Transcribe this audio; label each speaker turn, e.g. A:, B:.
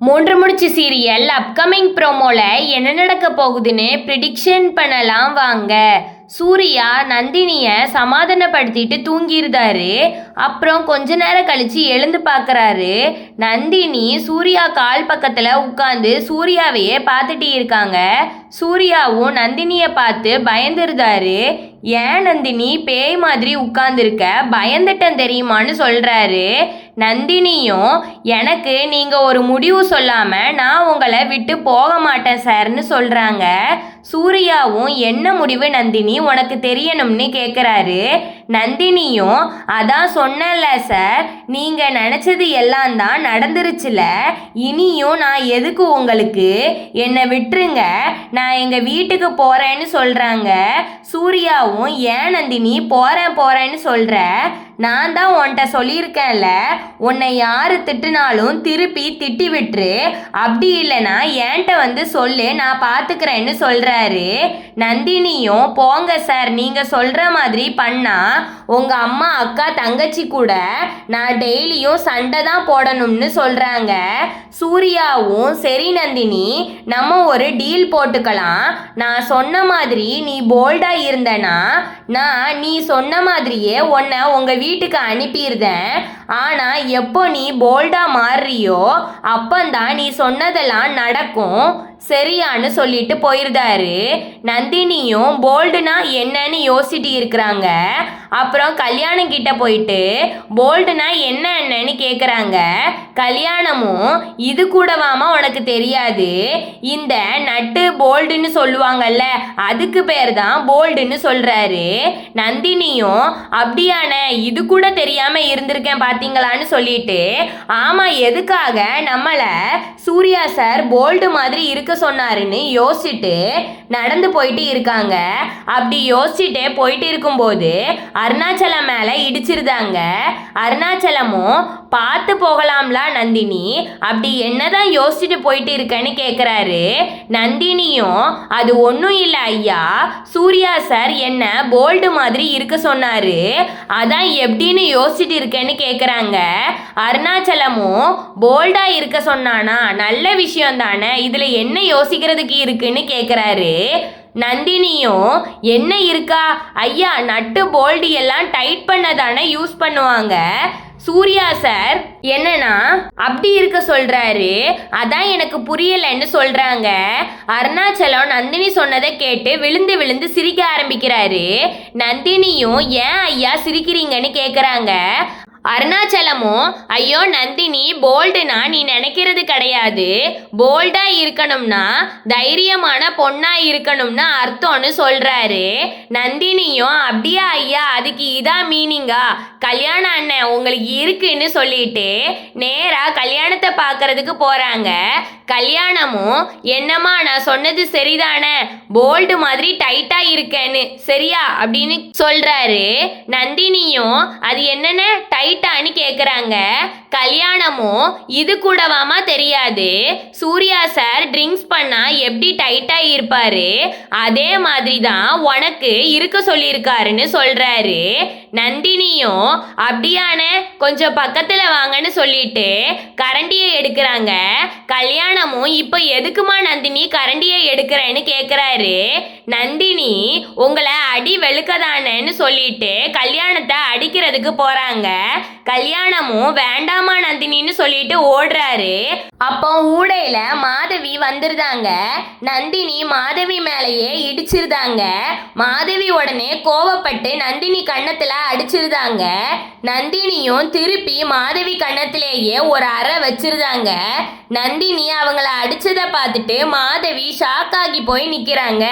A: மூன்று முடிச்சு serial upcoming ப்ரோமோல என்ன நடக்க போகுதுன்னு ப்ரிடிக்ஷன் பண்ணலாம் வாங்க. சூர்யா நந்தினியை சமாதானப்படுத்திட்டு தூங்கிருந்தாரு. அப்புறம் கொஞ்ச நேரம் கழிச்சு எழுந்து பார்க்குறாரு. நந்தினி சூர்யா கால் பக்கத்தில் உட்காந்து சூர்யாவையே பார்த்துட்டு இருக்காங்க. சூர்யாவும் நந்தினியை பார்த்து பயந்துருந்தாரு. ஏன் நந்தினி பேய் மாதிரி உட்கார்ந்துருக்க, பயந்துட்டேன் தெரியுமான்னு சொல்கிறாரு. நந்தினியும் எனக்கு நீங்கள் ஒரு முடிவு சொல்லாமல் நான் உங்களை விட்டு போக மாட்டேன் சார்னு சொல்கிறாங்க. சூர்யாவும் என்ன முடிவு நந்தினி உனக்கு தெரியணும்னு கேட்குறாரு. நந்தினியும் அதான் சொன்னேன்ல சார், நீங்கள் நினச்சது எல்லாம் தான் நடந்துருச்சுல, இனியும் நான் எதுக்கு உங்களுக்கு, என்னை விட்டுருங்க, நான் எங்கள் வீட்டுக்கு போகிறேன்னு சொல்கிறாங்க. சூர்யாவும் ஏன் நந்தினி போகிறேன்னு சொல்கிற, நான் தான் உன்கிட்ட சொல்லியிருக்கேன்ல, உன்னை யார் திட்டுனாலும் திருப்பி திட்டி விட்டுரு, அப்படி இல்லைனா என்கிட்ட வந்து சொல்லு, நான் பார்த்துக்கிறேன்னு சொல்கிறாரு. நந்தினியும் போங்க சார், நீங்கள் சொல்கிற மாதிரி பண்ணால் உங்கள் அம்மா அக்கா தங்கச்சி கூட நான் டெய்லியும் சண்டை தான் போடணும்னு சொல்கிறாங்க. சூர்யாவும் சரி நந்தினி, நம்ம ஒரு டீல் போட்டுக்கலாம், நான் சொன்ன மாதிரி நீ போல்டாக இருந்தனா நான் நீ சொன்ன மாதிரியே உன்னை உங்கள் வீட்டுக்கு அனுப்பியிருந்தேன். ஆனால் எப்போ நீ போல்டாக மாறுறியோ அப்பந்தான் நீ சொன்னதெல்லாம் நடக்கும், சரியான்னு சொல்லிட்டு போயிருந்தாரு. நந்தினியும் போல்டுனா என்னன்னு யோசிச்சுட்டு இருக்கிறாங்க. அப்புறம் கல்யாணம் கிட்ட போயிட்டு போல்டுனா என்னன்னு கேட்குறாங்க. கல்யாணமும் இது கூடவாமா உனக்கு தெரியாது, இந்த நட்டு போல்டுன்னு சொல்லுவாங்கல்ல அதுக்கு பேர் தான் போல்டுன்னு சொல்கிறாரு. நந்தினியும் அப்படியான இது கூட தெரியாமல் இருந்திருக்கேன் பார்த்தீங்களான்னு சொல்லிட்டு, ஆமாம் எதுக்காக நம்மளை சூர்யா சார் போல்டு மாதிரி இருக்க சொன்னாருன்னு யோசிச்சுட்டு நடந்து போயிட்டு இருக்காங்க. அப்படி யோசிச்சுட்டே போயிட்டு இருக்கும்போது அருணாச்சலம் மேலே இடிச்சிருந்தாங்க. அருணாச்சலமும் பார்த்து போகலாம்ல நந்தினி, அப்படி என்னதான் யோசிச்சுட்டு போயிட்டு இருக்கேன்னு கேட்குறாரு. நந்தினியும் அது ஒன்றும் இல்லை ஐயா, சூர்யா சார் என்ன போல்டு மாதிரி இருக்க சொன்னார், அதான் எப்படின்னு யோசிச்சுட்டு இருக்கேன்னு கேட்குறாங்க. அருணாச்சலமும் போல்டாக இருக்க சொன்னானா, நல்ல விஷயம் தானே, இதில் என்ன யோசிக்கிறதுக்கு இருக்குன்னு கேட்குறாரு. நந்தினியும் என்ன இருக்கா ஐயா, நட்டு போல்டு எல்லாம் டைட் பண்ண தானே யூஸ் பண்ணுவாங்க, சூர்யா சார் என்னன்னா அப்படி இருக்க சொல்றாரு, அதான் எனக்கு புரியலைன்னு சொல்றாங்க. அருணாச்சலம் நந்தினி சொன்னதை கேட்டு விழுந்து விழுந்து சிரிக்க ஆரம்பிக்கிறாரு. நந்தினியும் ஏன் ஐயா சிரிக்கிறீங்கன்னு கேட்குறாங்க. அருணாச்சலமும் ஐயோ நந்தினி, போல்டுனா நீ நினைக்கிறது கிடையாது, போல்டா இருக்கணும்னா தைரியமான பொண்ணா இருக்கணும்னு அர்த்தம்னு சொல்றாரு. நந்தினியும் அப்படியா ஐயா, அதுக்கு இதான் மீனிங்கா, கல்யாணம் அண்ணன் உங்களுக்கு இருக்குன்னு சொல்லிட்டு நேரா கல்யாணத்தை பார்க்கறதுக்கு போறாங்க. கல்யாணமும் என்னம்மா நான் சொன்னது சரிதானே, போல்டு மாதிரி டைட்டா இருக்கேன்னு சரியா அப்படின்னு சொல்றாரு. நந்தினியும் அது என்னென்ன டைட்டான்னு கேட்குறாங்க. கல்யாணமும் இது கூடவாமா தெரியாது, சூர்யா சார் ட்ரிங்க்ஸ் பண்ணா எப்படி டைட்டா இருப்பாரு அதே மாதிரி தான் உனக்கு இருக்க சொல்லியிருக்காருன்னு சொல்றாரு. நந்தினியும் அப்படியான கொஞ்சம் பக்கத்துல வாங்கன்னு சொல்லிட்டு கரண்டியை எடுக்கிறாங்க. கல்யாணமும் இப்போ எதுக்குமா நந்தினி கரண்டியை எடுக்கிறேன்னு கேட்குறாரு. நந்தினி உங்களை அடி வெளுக்கதானேன்னு சொல்லிட்டு கல்யாணத்தை அடிக்கிறதுக்கு போறாங்க. கல்யாணமும் வேண்டாமா நந்தினின்னு சொல்லிட்டு ஓடுறாரு. அப்போ ஊடையில மாதவி வந்துருந்தாங்க. நந்தினி மாதவி மேலேயே இடிச்சிருந்தாங்க. மாதவி உடனே கோவப்பட்டு நந்தினி கன்னத்துல அடிச்சிருந்தாங்க. நந்தினியும் திருப்பி மாதவி கன்னத்திலேயே ஒரு அறை வச்சிருந்தாங்க. நந்தினி அவங்கள அடிச்சதை பார்த்துட்டு மாதவி ஷாக் ஆகி போய் நிக்கிறாங்க.